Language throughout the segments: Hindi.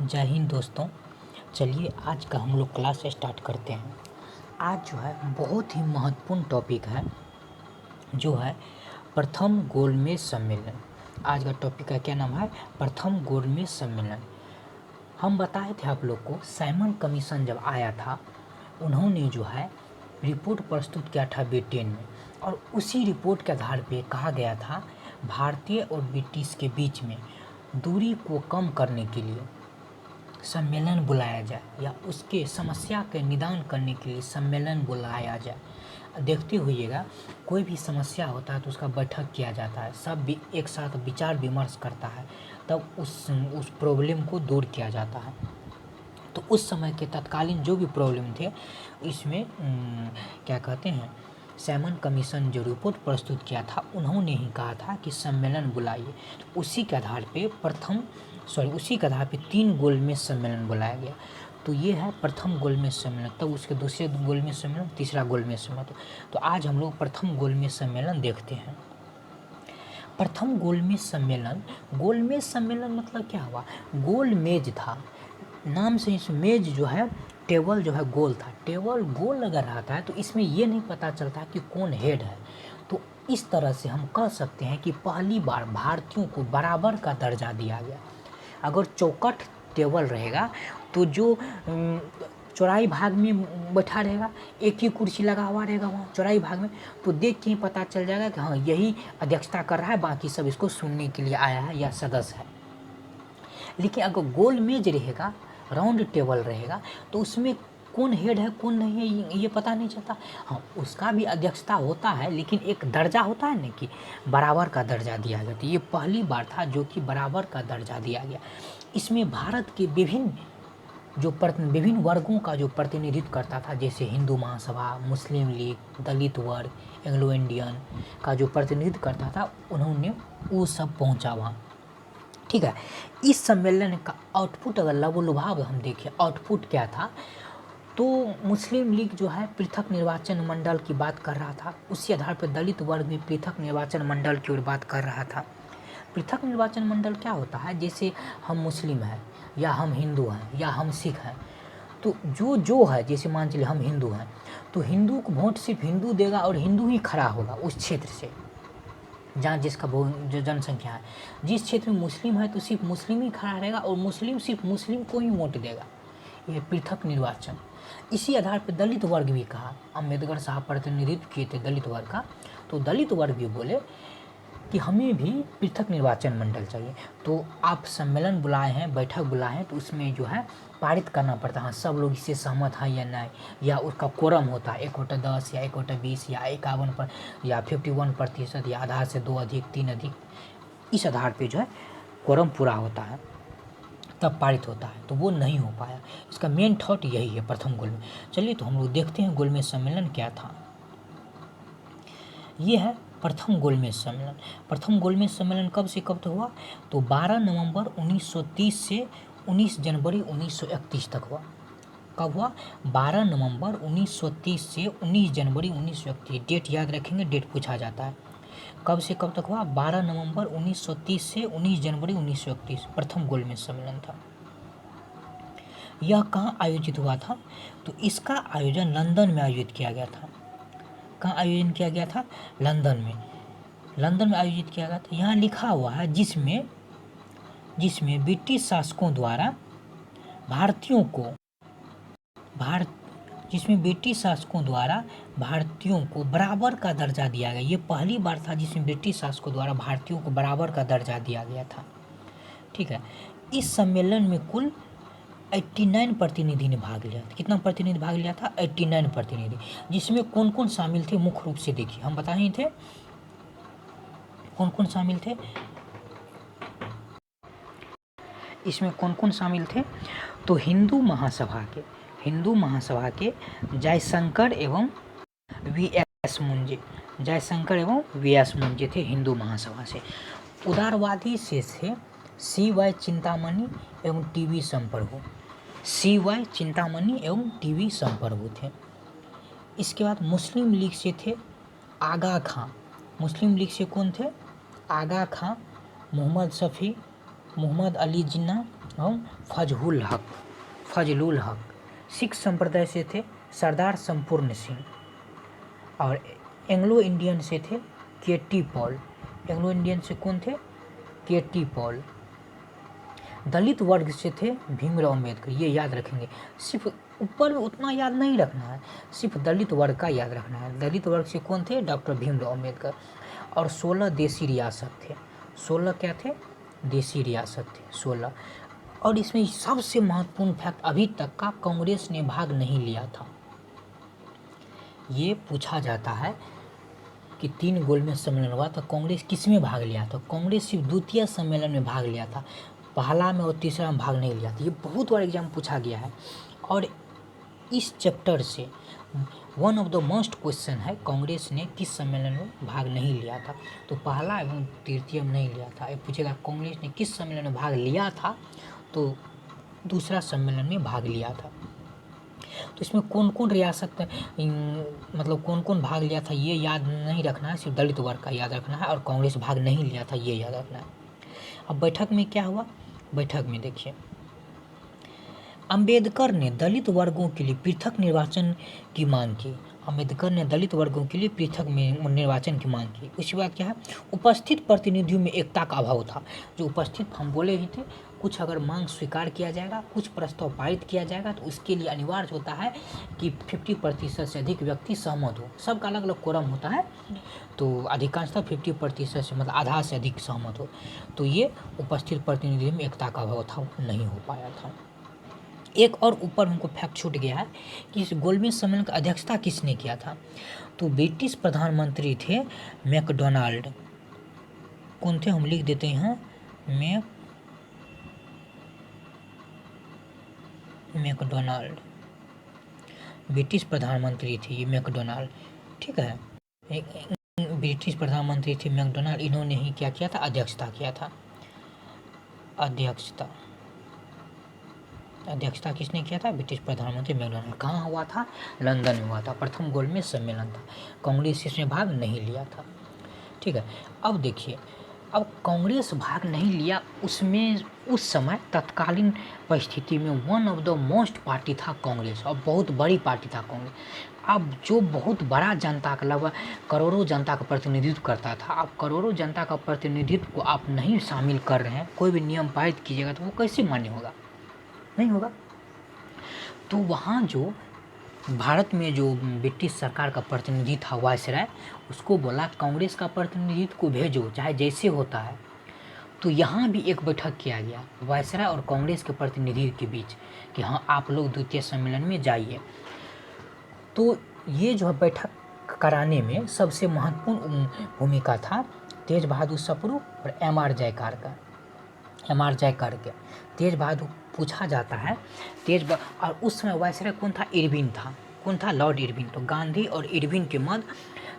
जय हिंद दोस्तों। चलिए आज का हम लोग क्लास स्टार्ट करते हैं। आज जो है बहुत ही महत्वपूर्ण टॉपिक है जो है प्रथम गोलमेज सम्मेलन। आज का टॉपिक का क्या नाम है? प्रथम गोलमेज सम्मेलन। हम बताए थे आप लोग को साइमन कमीशन जब आया था उन्होंने जो है रिपोर्ट प्रस्तुत किया था ब्रिटेन में, और उसी रिपोर्ट के आधार पे कहा गया था भारतीय और ब्रिटिश के बीच में दूरी को कम करने के लिए सम्मेलन बुलाया जाए या उसके समस्या के निदान करने के लिए सम्मेलन बुलाया जाए। देखते होइएगा कोई भी समस्या होता है तो उसका बैठक किया जाता है, सब भी एक साथ विचार विमर्श करता है, तब उस प्रॉब्लम को दूर किया जाता है। तो उस समय के तत्कालीन जो भी प्रॉब्लम थे इसमें क्या कहते हैं, साइमन कमीशन जो रिपोर्ट प्रस्तुत किया था उन्होंने ही कहा था कि सम्मेलन बुलाइए। तो उसी के आधार पे 3 गोलमेज सम्मेलन बुलाया गया। तो ये है प्रथम गोलमेज सम्मेलन, तब उसके दूसरे गोलमेज सम्मेलन, तीसरा गोलमेज सम्मेलन। तो आज हम लोग प्रथम गोलमेज सम्मेलन देखते हैं। प्रथम गोलमेज सम्मेलन मतलब क्या हुआ? गोल मेज था, नाम से इस मेज जो है, टेबल जो है गोल था। टेबल गोल अगर रहता है तो इसमें ये नहीं पता चलता कि कौन हेड है। तो इस तरह से हम कह सकते हैं कि पहली बार भारतीयों को बराबर का दर्जा दिया गया। अगर चौकट टेबल रहेगा तो जो चौड़ाई भाग में बैठा रहेगा, एक ही कुर्सी लगा हुआ रहेगा वहाँ चौड़ाई भाग में, तो देख के ही पता चल जाएगा कि हाँ यही अध्यक्षता कर रहा है, बाकी सब इसको सुनने के लिए आया है या सदस्य है। लेकिन अगर गोल मेज रहेगा, राउंड टेबल रहेगा, तो उसमें कौन हेड है कौन नहीं है ये पता नहीं चलता। हाँ, उसका भी अध्यक्षता होता है, लेकिन एक दर्जा होता है ना कि बराबर का दर्जा दिया गया। तो ये पहली बार था जो कि बराबर का दर्जा दिया गया। इसमें भारत के विभिन्न वर्गों का जो प्रतिनिधित्व करता था, जैसे हिंदू महासभा, मुस्लिम लीग, दलित वर्ग, एंग्लो इंडियन का जो प्रतिनिधित्व करता था, उन्होंने वो सब पहुँचा वहाँ। ठीक है। इस सम्मेलन का आउटपुट अगर लबोलुभाव हम देखें, आउटपुट क्या था, तो मुस्लिम लीग जो है पृथक निर्वाचन मंडल की बात कर रहा था, उसी आधार पर दलित वर्ग भी पृथक निर्वाचन मंडल की ओर बात कर रहा था। पृथक निर्वाचन मंडल क्या होता है? जैसे हम मुस्लिम हैं या हम हिंदू हैं या हम सिख हैं, तो जो है, जैसे मान चलिए हम हिंदू हैं तो हिंदू को वोट सिर्फ हिंदू देगा और हिंदू ही खड़ा होगा उस क्षेत्र से जहाँ जिसका जो जनसंख्या है। जिस क्षेत्र में मुस्लिम है तो सिर्फ मुस्लिम ही खड़ा रहेगा और मुस्लिम सिर्फ मुस्लिम को ही वोट देगा। ये पृथक निर्वाचन। इसी आधार पर दलित वर्ग भी कहा, अम्बेडकर साहब प्रतिनिधित्व किए थे दलित वर्ग का, तो दलित वर्ग भी बोले कि हमें भी पृथक निर्वाचन मंडल चाहिए। तो आप सम्मेलन बुलाए हैं, बैठक बुलाए हैं, तो उसमें जो है पारित करना पड़ता है, सब लोग इससे सहमत हैं या नहीं, या उसका कोरम होता है 1/10 या 1/20 या 51 पर या 51% या आधा से 2 अधिक 3 अधिक, इस आधार पे जो है कोरम पूरा होता है तब पारित होता है। तो वो नहीं हो पाया। इसका मेन थॉट यही है प्रथम गोल में। चलिए तो हम लोग देखते हैं गोलमेज सम्मेलन क्या था। ये है प्रथम गोलमेज सम्मेलन। प्रथम गोलमेज सम्मेलन कब से कब तक हुआ? तो 12 नवंबर 1930 से 19 जनवरी 1931 तक हुआ। कब हुआ? 12 नवंबर 1930 से 19 जनवरी 1931। डेट याद रखेंगे, डेट पूछा जाता है। कब से कब तक हुआ? 12 नवंबर 1930 से 19 जनवरी 1931 प्रथम गोलमेज सम्मेलन था। यह कहाँ आयोजित हुआ था? तो इसका आयोजन लंदन में आयोजित किया गया था। कहाँ आयोजन किया गया था? लंदन में। लंदन में आयोजित किया गया था। यहाँ लिखा हुआ है जिसमें ब्रिटिश शासकों द्वारा भारतीयों को बराबर का दर्जा दिया गया। ये पहली बार था जिसमें ब्रिटिश शासकों द्वारा भारतीयों को बराबर का दर्जा दिया गया था। ठीक है। इस सम्मेलन में कुल 89 प्रतिनिधि ने भाग लिया था। कितना प्रतिनिधि भाग लिया था? 89 प्रतिनिधि। जिसमें कौन कौन शामिल थे मुख्य रूप से देखिए, हम बता ही थे कौन कौन शामिल थे। इसमें कौन कौन शामिल थे? तो हिंदू महासभा के जयशंकर एवं वी एस मुंजे थे हिंदू महासभा से। उदारवादी से थे CY चिंतामणि एवं TV संप्रभु थे। इसके बाद मुस्लिम लीग से थे आगा खां। मुस्लिम लीग से कौन थे? आगा खां, मोहम्मद शफी, मोहम्मद अली जिन्ना, हम फजलुल हक। सिख संप्रदाय से थे सरदार संपूर्ण सिंह, और एंग्लो इंडियन से थे केटी पॉल। एंग्लो इंडियन से कौन थे? केटी पॉल। दलित वर्ग से थे भीमराव अम्बेडकर। ये याद रखेंगे, सिर्फ ऊपर में उतना याद नहीं रखना है, सिर्फ दलित वर्ग का याद रखना है। दलित वर्ग से कौन थे? डॉक्टर भीमराव अम्बेडकर। और 16 देसी रियासत थे। 16 क्या थे? देसी रियासत थे 16। और इसमें सबसे महत्वपूर्ण फैक्ट, अभी तक का कांग्रेस ने भाग नहीं लिया था। ये पूछा जाता है कि 3 गोलमेज सम्मेलन हुआ तो कांग्रेस किस में भाग लिया था? कांग्रेस सिर्फ द्वितीय सम्मेलन में भाग लिया था, पहला में और तीसरा में भाग नहीं लिया था। ये बहुत बार एग्जाम पूछा गया है। और इस चैप्टर से one of the most question है, कांग्रेस ने किस सम्मेलन में भाग नहीं लिया था? तो पहला एवं तृतीय में नहीं लिया था। ये पूछेगा कांग्रेस ने किस सम्मेलन में भाग लिया था, तो दूसरा सम्मेलन में भाग लिया था। तो इसमें कौन कौन रियासत मतलब कौन कौन भाग लिया था ये याद नहीं रखना है, सिर्फ दलित वर्ग का याद रखना है, और कांग्रेस भाग नहीं लिया था ये याद रखना है। अब बैठक में क्या हुआ? बैठक में देखिए, अंबेडकर ने दलित वर्गों के लिए पृथक निर्वाचन की मांग की। अंबेडकर ने दलित वर्गों के लिए पृथक में निर्वाचन की मांग की। उसके बाद क्या है? उपस्थित प्रतिनिधियों में एकता का अभाव था। जो उपस्थित हम बोले ही थे, कुछ अगर मांग स्वीकार किया जाएगा, कुछ प्रस्ताव पारित किया जाएगा, तो उसके लिए अनिवार्य होता है कि 50% से अधिक व्यक्ति सहमत हो। सबका अलग अलग कोरम होता है, तो अधिकांशतः 50% से मतलब आधा से अधिक सहमत हो। तो ये उपस्थित प्रतिनिधियों में एकता का अभाव था, नहीं हो पाया था। एक और ऊपर हमको फैक्ट छूट गया है कि इस गोलमेज सम्मेलन की अध्यक्षता किसने किया था? तो ब्रिटिश प्रधानमंत्री थे मैकडोनाल्ड। कौन थे? हम लिख देते हैं मैकडोनाल्ड। ब्रिटिश प्रधानमंत्री थे ये मैकडोनाल्ड, ठीक है। ब्रिटिश प्रधानमंत्री थे मैकडोनाल्ड, इन्होंने ही क्या किया था? अध्यक्षता किया था। अध्यक्षता किसने किया था? ब्रिटिश प्रधानमंत्री मैकडोनाल्ड। कहाँ हुआ था? लंदन में हुआ था। प्रथम गोलमेज सम्मेलन था। कांग्रेस इसमें भाग नहीं लिया था, ठीक है। अब देखिए, अब कांग्रेस भाग नहीं लिया, उसमें उस समय तत्कालीन परिस्थिति में one of the most party था कांग्रेस, और बहुत बड़ी पार्टी था कांग्रेस। अब जो बहुत बड़ा जनता का, लगभग करोड़ों जनता का प्रतिनिधित्व करता था, अब करोड़ों जनता का प्रतिनिधित्व को आप नहीं शामिल कर रहे हैं, कोई भी नियम पारित कीजिएगा तो वो कैसे मान्य होगा? नहीं होगा। तो वहाँ जो भारत में जो ब्रिटिश सरकार का प्रतिनिधि था वायसराय, उसको बोला कांग्रेस का प्रतिनिधित्व को भेजो, चाहे जैसे होता है। तो यहाँ भी एक बैठक किया गया वायसराय और कांग्रेस के प्रतिनिधि के बीच कि हाँ, आप लोग द्वितीय सम्मेलन में जाइए। तो ये जो बैठक कराने में सबसे महत्वपूर्ण भूमिका था तेज बहादुर सप्रू और M.R. जयकार का। M.R. जयकार के तेज बहादुर पूछा जाता है, और उस समय वायसराय कौन था? इरविन था। कौन था? Lord Irwin. तो गांधी और इरविन के मध्य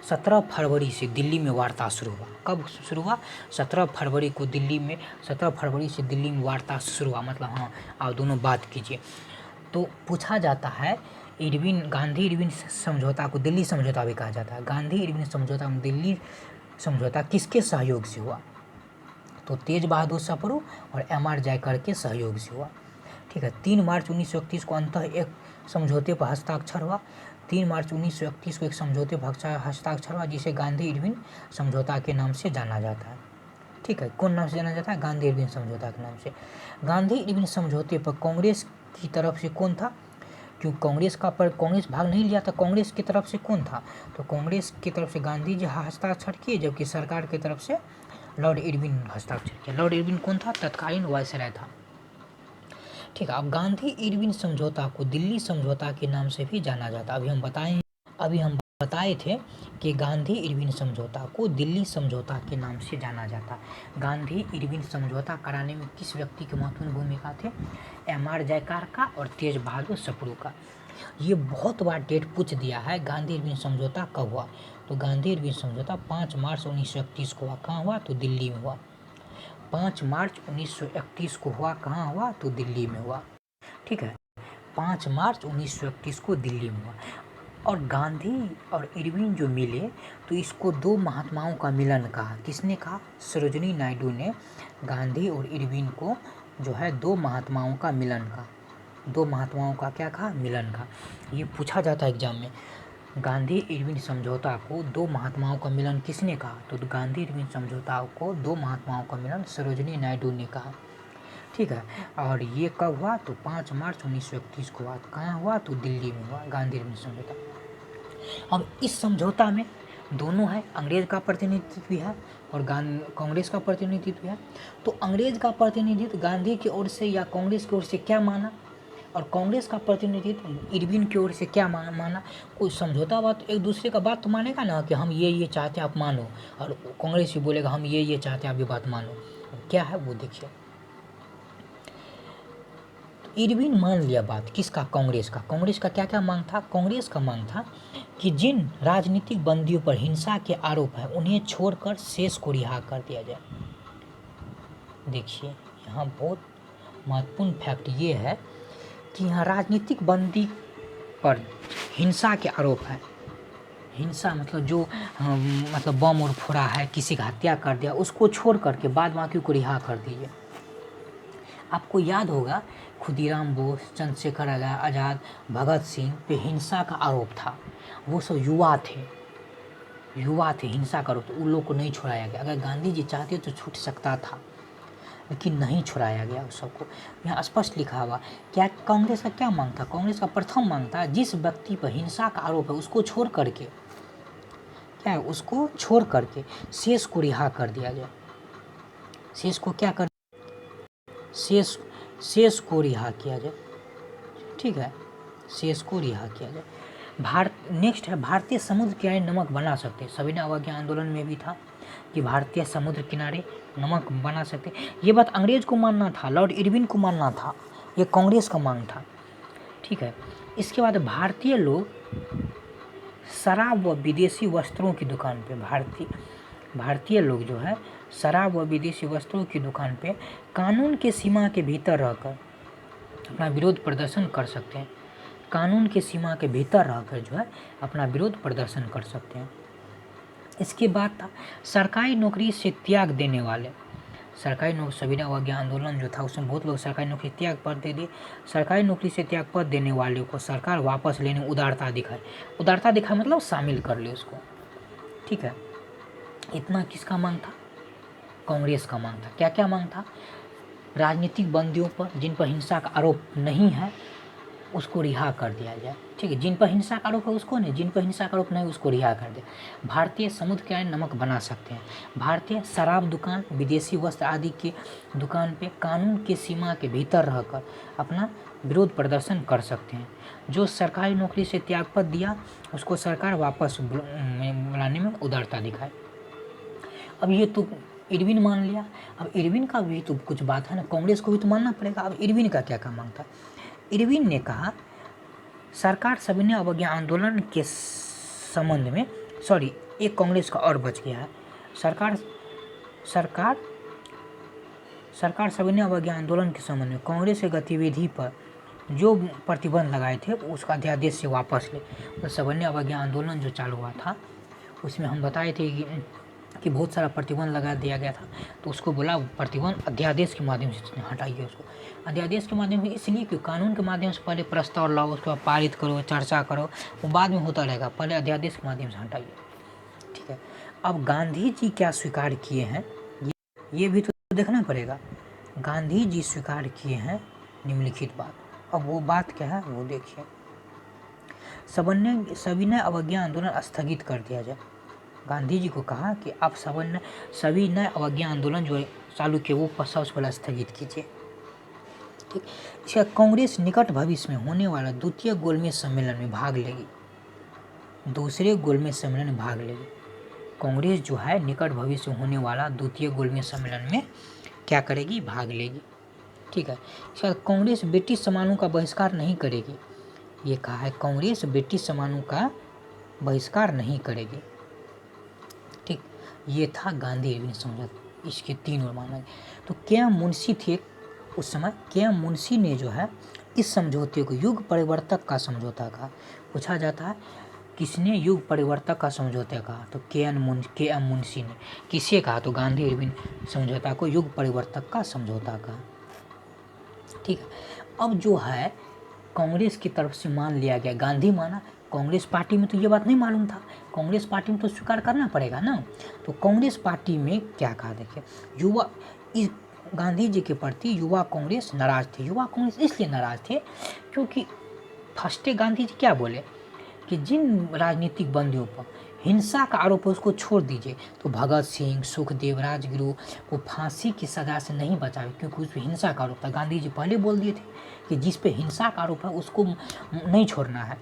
17 फरवरी से दिल्ली में वार्ता शुरू हुआ। कब शुरू हुआ? 17 फरवरी से दिल्ली में वार्ता शुरू हुआ, मतलब हाँ, आप दोनों बात कीजिए। तो पूछा जाता है गांधी इरविन समझौता को दिल्ली समझौता भी कहा जाता है। गांधी इरविन समझौता में दिल्ली समझौता किसके सहयोग से हुआ? तो तेज बहादुर सप्रू और M.R. जयकर के सहयोग से हुआ, ठीक है। 3 मार्च 1931 को अंततः एक समझौते पर हस्ताक्षर हुआ। 3 मार्च 1931 को एक समझौते पर हस्ताक्षर हुआ, जिसे गांधी इरविन समझौता के नाम से जाना जाता है, ठीक है। कौन नाम से जाना जाता है? गांधी इरविन समझौता के नाम से। गांधी इरविन समझौते पर कांग्रेस की तरफ से कौन था? क्यों कांग्रेस भाग नहीं लिया था, कांग्रेस की तरफ से कौन था? तो कांग्रेस की तरफ से गांधी जी हस्ताक्षर किए, जबकि सरकार की तरफ से लॉर्ड इरविन हस्ताक्षर किया। लॉर्ड इरविन कौन था? तत्कालीन वायसराय था, ठीक है। अब गांधी इरविन समझौता को दिल्ली समझौता के नाम से भी जाना जाता। अभी हम बताए थे कि गांधी इरविन समझौता को दिल्ली समझौता के नाम से जाना जाता। गांधी इरविन समझौता कराने में किस व्यक्ति की महत्वपूर्ण भूमिका थे? M.R. जयकार का और तेज बहादुर सप्रू का। ये बहुत बार डेट पूछ दिया है, गांधी इरविन समझौता कब हुआ? तो गांधी इरविन समझौता 5 मार्च 1931 को हुआ। कहाँ हुआ? तो दिल्ली में हुआ। 5 मार्च 1931 को हुआ। कहाँ हुआ? तो दिल्ली में हुआ, ठीक है। 5 मार्च 1931 को दिल्ली में हुआ। और गांधी और इरविन जो मिले, तो इसको 2 महात्माओं का मिलन कहा। किसने कहा? सरोजिनी नायडू ने गांधी और इरविन को जो है दो महात्माओं का मिलन का, दो महात्माओं का क्या कहा, मिलन का। ये पूछा जाता है एग्जाम में, गांधी इरविन समझौता को दो महात्माओं का मिलन किसने कहा, तो गांधी इरविन समझौता को दो महात्माओं का मिलन सरोजिनी नायडू ने कहा। ठीक है, और ये कब हुआ, तो 5 मार्च 1931 को हुआ। कहाँ हुआ, तो दिल्ली में हुआ गांधी इरविन समझौता। अब इस समझौता में दोनों है, अंग्रेज का प्रतिनिधित्व भी है और कांग्रेस का प्रतिनिधित्व है। तो अंग्रेज का प्रतिनिधित्व गांधी की ओर से या कांग्रेस की ओर से क्या माना, और कांग्रेस का प्रतिनिधित्व इरविन की ओर से क्या माना। कोई समझौता बात एक दूसरे का बात तो मानेगा ना, कि हम ये चाहते हैं आप मानो, और कांग्रेस भी बोलेगा हम ये चाहते हैं आप ये बात मानो। क्या है वो देखिए, इरविन मान लिया बात किसका, कांग्रेस का। कांग्रेस का क्या क्या मांग था, कांग्रेस का मांग था कि जिन राजनीतिक बंदियों पर हिंसा के आरोप है उन्हें छोड़कर शेष को रिहा कर दिया जाए। देखिए यहाँ बहुत महत्वपूर्ण फैक्ट ये है कि यहाँ राजनीतिक बंदी पर हिंसा के आरोप है, हिंसा मतलब जो मतलब बम और फोड़ा है, किसी का हत्या कर दिया, उसको छोड़ करके बाद बाकी को रिहा कर दीजिए। आपको याद होगा खुदीराम बोस, चंद्रशेखर आज़ाद, भगत सिंह पे हिंसा का आरोप था। वो सब युवा थे, हिंसा का आरोप, तो उन लोग को नहीं छुड़ाया गया। अगर गांधी जी चाहते तो छूट सकता था, लेकिन नहीं छुड़ाया गया उस सबको। यहाँ स्पष्ट लिखा हुआ क्या, कांग्रेस का क्या मांग था, कांग्रेस का प्रथम मांग था जिस व्यक्ति पर हिंसा का आरोप है उसको छोड़ करके क्या है, उसको छोड़ करके शेष को रिहा कर दिया जाए। शेष को क्या कर, शेष को रिहा किया जाए। ठीक है, शेष को रिहा किया जाए। नेक्स्ट है भारतीय समुद्र किनारे नमक बना सकते। सविनय अवज्ञा आंदोलन में भी था कि भारतीय समुद्र किनारे नमक बना सकते। ये बात अंग्रेज को मानना था, लॉर्ड इरविन को मानना था, ये कांग्रेस का मांग था। ठीक है, इसके बाद भारतीय लोग शराब व विदेशी वस्त्रों की दुकान पे, भारतीय लोग जो है शराब व विदेशी वस्त्रों की दुकान पे कानून के सीमा के भीतर रहकर अपना विरोध प्रदर्शन कर सकते हैं। कानून के सीमा के भीतर रहकर जो है अपना विरोध प्रदर्शन कर सकते हैं। इसके बाद था सरकारी नौकरी से त्याग देने वाले, सरकारी नौकरी, सविनय अवज्ञा आंदोलन जो था उसमें बहुत लोग सरकारी नौकरी त्याग पर दे दिए। सरकारी नौकरी से त्याग पर देने वाले को सरकार वापस लेने उदारता दिखाए मतलब शामिल कर ले उसको। ठीक है, इतना किसका मांग था, कांग्रेस का मांग था। क्या क्या मांग था, राजनीतिक बंदियों पर जिन पर हिंसा का आरोप नहीं है उसको रिहा कर दिया जाए। ठीक है, जिन पर हिंसा का आरोप है उसको नहीं, जिन पर हिंसा का आरोप नहीं उसको रिहा कर दे। भारतीय समुद्र किनारे नमक बना सकते हैं। भारतीय शराब दुकान, विदेशी वस्त्र आदि की दुकान पे कानून के सीमा के भीतर रहकर अपना विरोध प्रदर्शन कर सकते हैं। जो सरकारी नौकरी से त्यागपत्र दिया उसको सरकार वापस बुलाने में उदारता दिखाए। अब ये तो इरविन मान लिया, अब इरविन का भी तो कुछ बात है ना, कांग्रेस को भी तो मानना पड़ेगा। अब इरविन का क्या क्या मांग था, इरविन ने कहा सरकार सविनय अवज्ञा आंदोलन के संबंध में, सॉरी एक कांग्रेस का और बच गया है, सरकार सविनय अवज्ञा आंदोलन के संबंध में कांग्रेस की गतिविधि पर जो प्रतिबंध लगाए थे उसका अध्यादेश से वापस ले। तो सविनय अवज्ञा आंदोलन जो चालू हुआ था उसमें हम बताए थे कि बहुत सारा प्रतिबंध लगा दिया गया था, तो उसको बोला प्रतिबंध अध्यादेश के माध्यम से हटाइए उसको। अध्यादेश के माध्यम से इसलिए कि कानून के माध्यम से पहले प्रस्ताव लाओ, उसके बाद पारित करो, चर्चा करो, वो बाद में होता रहेगा, पहले अध्यादेश के माध्यम से हटाइए। ठीक है, अब गांधी जी क्या स्वीकार किए हैं ये भी तो देखना पड़ेगा। गांधी जी स्वीकार किए हैं निम्नलिखित बात। अब वो बात क्या है वो देखिए, सविनय अवज्ञा आंदोलन स्थगित कर दिया जाए। गांधी जी को कहा कि आप सविनय अवज्ञा आंदोलन जो चालू किए वो सबसे पहले स्थगित कीजिए। ठीक, इसका कांग्रेस निकट भविष्य में होने वाला द्वितीय गोलमेज सम्मेलन में भाग लेगी, दूसरे गोलमेज सम्मेलन में भाग लेगी। कांग्रेस जो है निकट भविष्य में होने वाला द्वितीय गोलमेज सम्मेलन में क्या करेगी, भाग लेगी। ठीक है, इसका कांग्रेस ब्रिटिश सामानों का बहिष्कार नहीं करेगी, ये कहा है कांग्रेस ब्रिटिश सामानों का बहिष्कार नहीं करेगी। ठीक, ये था गांधी इरविन समझौता, इसके 3 और माना गया। तो क्या मुंशी थे उस समय, क्या मुंशी ने जो है इस समझौते को युग परिवर्तक का समझौता कहा। पूछा जाता है किसने युग परिवर्तक का समझौता कहा, तो के एम मुंशी ने। किसे कहा, तो गांधी इरविन समझौता को युग परिवर्तक का समझौता कहा। ठीक है। अब जो है कांग्रेस की तरफ से मान लिया गया, गांधी माना, कांग्रेस पार्टी में तो ये बात नहीं मालूम था, कांग्रेस पार्टी में तो स्वीकार करना पड़ेगा ना। तो कांग्रेस पार्टी में क्या कहा, देखिए युवा, इस गांधी जी के प्रति युवा कांग्रेस नाराज थे। युवा कांग्रेस इसलिए नाराज थे क्योंकि फर्स्टे गांधी जी क्या बोले कि जिन राजनीतिक बंदियों पर हिंसा का आरोप है उसको छोड़ दीजिए। तो भगत सिंह, सुखदेव, राजगुरु को फांसी की सज़ा से नहीं बचावे क्योंकि उस पर हिंसा का आरोप था। गांधी जी पहले बोल दिए थे कि जिस पे हिंसा का आरोप है उसको नहीं छोड़ना है।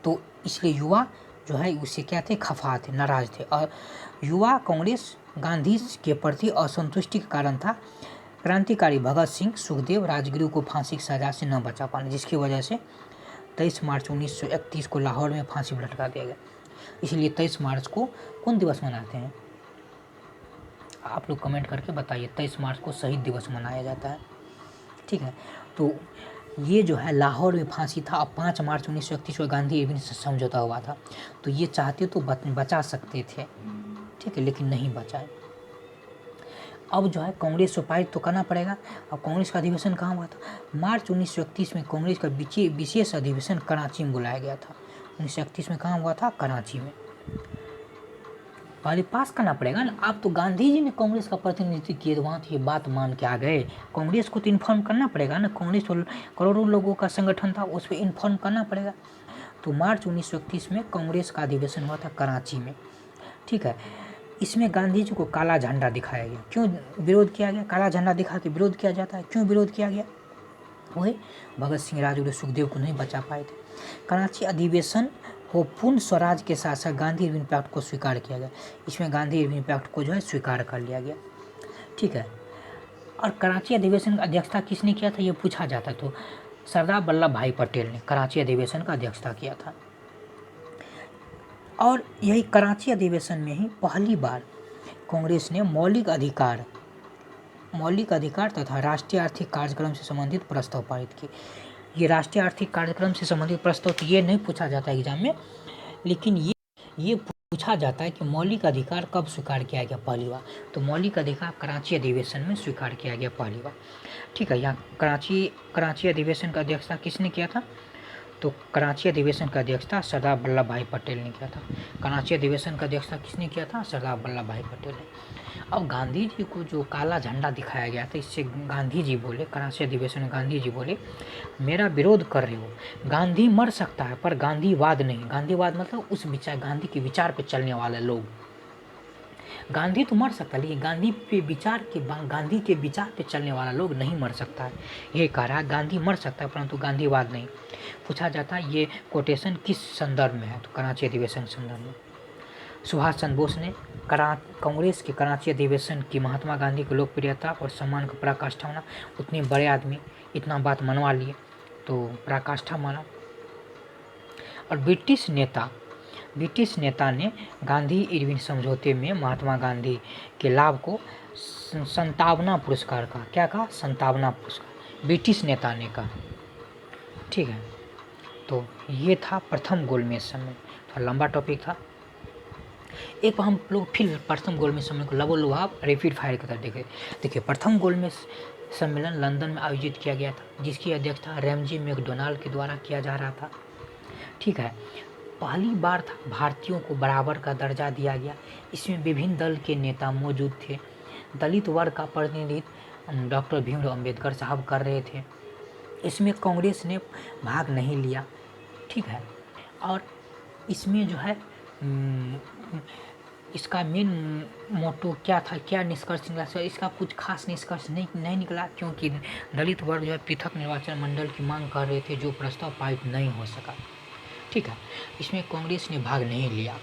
तो इसलिए युवा जो है उससे क्या थे, खफा थे, नाराज थे। और युवा कांग्रेस गांधी के प्रति असंतुष्टि का कारण था क्रांतिकारी भगत सिंह, सुखदेव, राजगुरु को फांसी की सज़ा से न बचा पाना, जिसकी वजह से 23 मार्च 1931 को लाहौर में फांसी पर लटका दिया गया। इसलिए 23 मार्च को कौन दिवस मनाते हैं, आप लोग कमेंट करके बताइए। 23 मार्च को शहीद दिवस मनाया जाता है, ठीक है। तो ये जो है लाहौर में फांसी था। अब 5 मार्च 1931 को गांधी इरविन से समझौता हुआ था, तो ये चाहते तो बचा सकते थे, ठीक है, लेकिन नहीं बचाए। अब जो है कांग्रेस से पारित तो करना पड़ेगा। अब कांग्रेस का अधिवेशन कहाँ हुआ था, मार्च 1931 में कांग्रेस का विशेष अधिवेशन कराची में बुलाया गया था। 1931 में कहाँ हुआ था, कराची में। पहले पास करना पड़ेगा ना। आप तो गांधी जी ने कांग्रेस का प्रतिनिधित्व किए, वहाँ तो ये बात मान के आ गए, कांग्रेस को तो इन्फॉर्म करना पड़ेगा ना। कांग्रेस तो करोड़ों लोगों का संगठन था, उस पर इन्फॉर्म करना पड़ेगा। तो मार्च 1931 में कांग्रेस का अधिवेशन हुआ था कराची में, ठीक है। इसमें गांधी जी को काला झंडा दिखाया गया। क्यों विरोध किया गया, काला झंडा दिखा के विरोध किया जाता है, क्यों विरोध किया गया, वही भगत सिंह, राजगुरु, सुखदेव को नहीं बचा पाए थे। कराची अधिवेशन को पूर्ण स्वराज के साथ साथ गांधी इरविन पैक्ट को स्वीकार किया गया। इसमें गांधी इरविन पैक्ट को जो है स्वीकार कर लिया गया, ठीक है। और कराची अधिवेशन का अध्यक्षता किसने किया था ये पूछा जाता, तो सरदार वल्लभ भाई पटेल ने कराची अधिवेशन का अध्यक्षता किया था। और यही कराची अधिवेशन में ही पहली बार कांग्रेस ने मौलिक अधिकार तथा राष्ट्रीय आर्थिक कार्यक्रम से संबंधित प्रस्ताव पारित किए। ये राष्ट्रीय आर्थिक कार्यक्रम से संबंधित प्रस्ताव तो ये नहीं पूछा जाता एग्जाम में, लेकिन ये पूछा जाता है कि मौलिक अधिकार कब स्वीकार किया गया पहली बार। तो मौलिक अधिकार कराची अधिवेशन में स्वीकार किया गया पहली बार, ठीक है। यहाँ कराची अधिवेशन का अध्यक्षता किसने किया था, तो कराची अधिवेशन का अध्यक्षता सरदार वल्लभ भाई पटेल ने किया था। कराची अधिवेशन का अध्यक्षता किसने किया था, सरदार वल्लभ भाई पटेल ने। अब गांधी जी को जो काला झंडा दिखाया गया था, इससे गांधी जी बोले, कराची अधिवेशन में गांधी जी बोले, मेरा विरोध कर रहे हो, गांधी मर सकता है पर गांधीवाद नहीं। गांधीवाद मतलब उस विचार, गांधी के विचार पे चलने वाले लोग। गांधी तो मर सकता है लेकिन गांधी के विचार पे चलने वाला लोग नहीं मर सकता है, ये कह रहा है। गांधी मर सकता है परंतु गांधीवाद नहीं। पूछा जाता है ये कोटेशन किस संदर्भ में है, तो कराची अधिवेशन संदर्भ में। सुभाष चंद्र बोस ने कांग्रेस के कराची अधिवेशन की महात्मा गांधी की लोकप्रियता और सम्मान का पराकाष्ठा होना, उतने बड़े आदमी इतना बात मनवा लिए तो पराकाष्ठा माना। और ब्रिटिश नेता ने गांधी इरविन समझौते में महात्मा गांधी के लाभ को संतावना पुरस्कार कहा। क्या कहा, संतावना पुरस्कार, ब्रिटिश नेता ने कहा, ठीक है। तो ये था प्रथम गोलमेज सम्मेलन, थोड़ा लंबा टॉपिक था। एक हम लोग फिर प्रथम गोलमेज सम्मेलन को लबोलुभाव रैपिड फायर की तरफ देखे। देखिए प्रथम गोलमेज सम्मेलन लंदन में आयोजित किया गया था, जिसकी अध्यक्षता रैमजी मैकडोनाल्ड के द्वारा किया जा रहा था, ठीक है। पहली बार था भारतीयों को बराबर का दर्जा दिया गया। इसमें विभिन्न दल के नेता मौजूद थे। दलित वर्ग का प्रतिनिधित्व डॉक्टर भीमराव अंबेडकर साहब कर रहे थे। इसमें कांग्रेस ने भाग नहीं लिया, ठीक है। और इसमें जो है इसका मेन मोटो क्या था, क्या निष्कर्ष निकला, इसका कुछ खास निष्कर्ष नहीं निकला, क्योंकि दलित वर्ग जो है पृथक निर्वाचन मंडल की मांग कर रहे थे, जो प्रस्ताव पारित नहीं हो सका, ठीक है। इसमें कांग्रेस ने भाग नहीं लिया।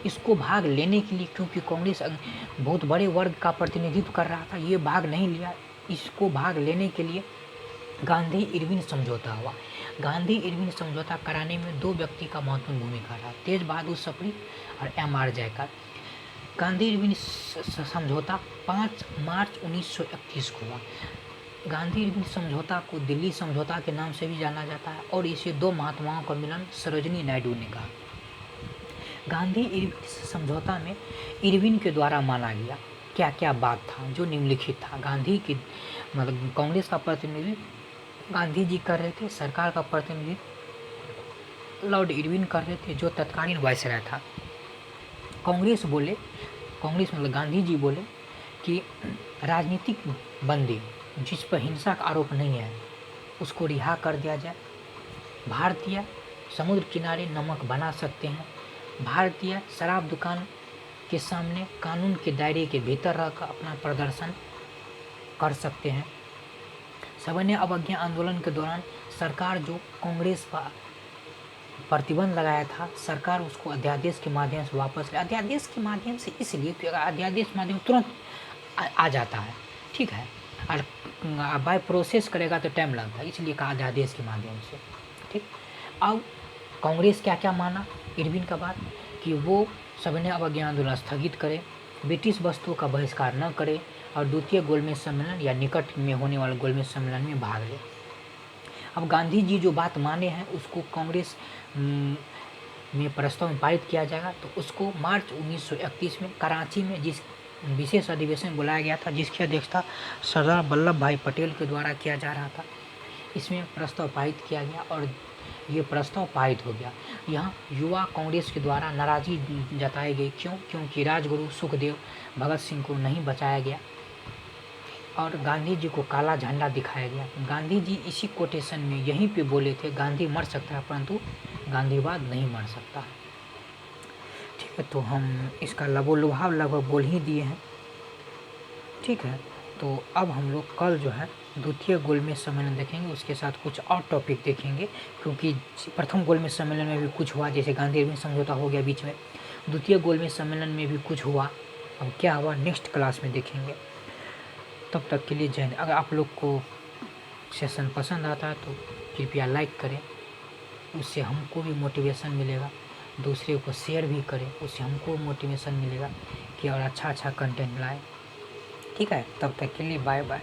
इसको भाग लेने के लिए, क्योंकि कांग्रेस बहुत बड़े वर्ग का प्रतिनिधित्व कर रहा था, ये भाग नहीं लिया। इसको भाग लेने के लिए गांधी इरविन समझौता हुआ। गांधी इरविन समझौता कराने में दो व्यक्ति का महत्वपूर्ण भूमिका रहा, तेज बहादुर सप्रू और M.R. जयकर। गांधी इरविन समझौता 5 मार्च 1931 को हुआ। गांधी इरविन समझौता को दिल्ली समझौता के नाम से भी जाना जाता है, और इसे दो महात्माओं का मिलन सरोजिनी नायडू ने कहा। गांधी इरविन समझौता में इरविन के द्वारा माना गया क्या क्या बात था जो निम्नलिखित था। गांधी की मतलब कांग्रेस का प्रतिनिधि गांधी जी कर रहे थे, सरकार का प्रतिनिधि लॉर्ड इरविन कर रहे थे जो तत्कालीन वायसराय था। कांग्रेस मतलब गांधी जी बोले कि राजनीतिक बंदी जिस पर हिंसा का आरोप नहीं है उसको रिहा कर दिया जाए। भारतीय समुद्र किनारे नमक बना सकते हैं। भारतीय शराब दुकान के सामने कानून के दायरे के भीतर रहकर अपना प्रदर्शन कर सकते हैं। सविनय अवज्ञा आंदोलन के दौरान सरकार जो कांग्रेस पर प्रतिबंध लगाया था, सरकार उसको अध्यादेश के माध्यम से वापस ले। अध्यादेश के माध्यम से इसलिए क्योंकि अध्यादेश के माध्यम तुरंत आ जाता है, ठीक है, और बाय प्रोसेस करेगा तो टाइम लगता है, इसलिए कहा अध्यादेश के माध्यम से, ठीक। अब कांग्रेस क्या क्या माना इरविन का बात कि वो सविनय अवज्ञा आंदोलन स्थगित करे, ब्रिटिश वस्तुओं का बहिष्कार न करे और द्वितीय गोलमेज सम्मेलन या निकट में होने वाले गोलमेज सम्मेलन में भाग ले। अब गांधी जी जो बात माने हैं उसको कांग्रेस में प्रस्ताव में पारित किया जाएगा। तो उसको मार्च 1931 में कराची में जिस विशेष अधिवेशन बुलाया गया था जिसकी अध्यक्षता सरदार वल्लभ भाई पटेल के द्वारा किया जा रहा था, इसमें प्रस्ताव पारित किया गया और ये प्रस्ताव पारित हो गया। यहाँ युवा कांग्रेस के द्वारा नाराज़गी जताई गई। क्योंकि राजगुरु सुखदेव भगत सिंह को नहीं बचाया गया और गांधी जी को काला झंडा दिखाया गया। गांधी जी इसी कोटेशन में यहीं पे बोले थे, गांधी मर सकता है परंतु गांधीवाद नहीं मर सकता। ठीक है, तो हम इसका लबोलुभाव लगभग बोल ही दिए हैं, ठीक है। तो अब हम लोग कल जो है द्वितीय गोलमेज सम्मेलन देखेंगे, उसके साथ कुछ और टॉपिक देखेंगे क्योंकि प्रथम गोलमेज सम्मेलन में भी कुछ हुआ, जैसे गांधी इरविन समझौता हो गया बीच में, द्वितीय गोलमेज सम्मेलन में भी कुछ हुआ। अब क्या हुआ नेक्स्ट क्लास में देखेंगे। तब तक के लिए जय हिंद। अगर आप लोग को सेशन पसंद आता है तो कृपया लाइक करें, उससे हमको भी मोटिवेशन मिलेगा। दूसरे को शेयर भी करें, उससे हमको मोटिवेशन मिलेगा कि और अच्छा कंटेंट लाए। ठीक है, तब तक के लिए बाय बाय।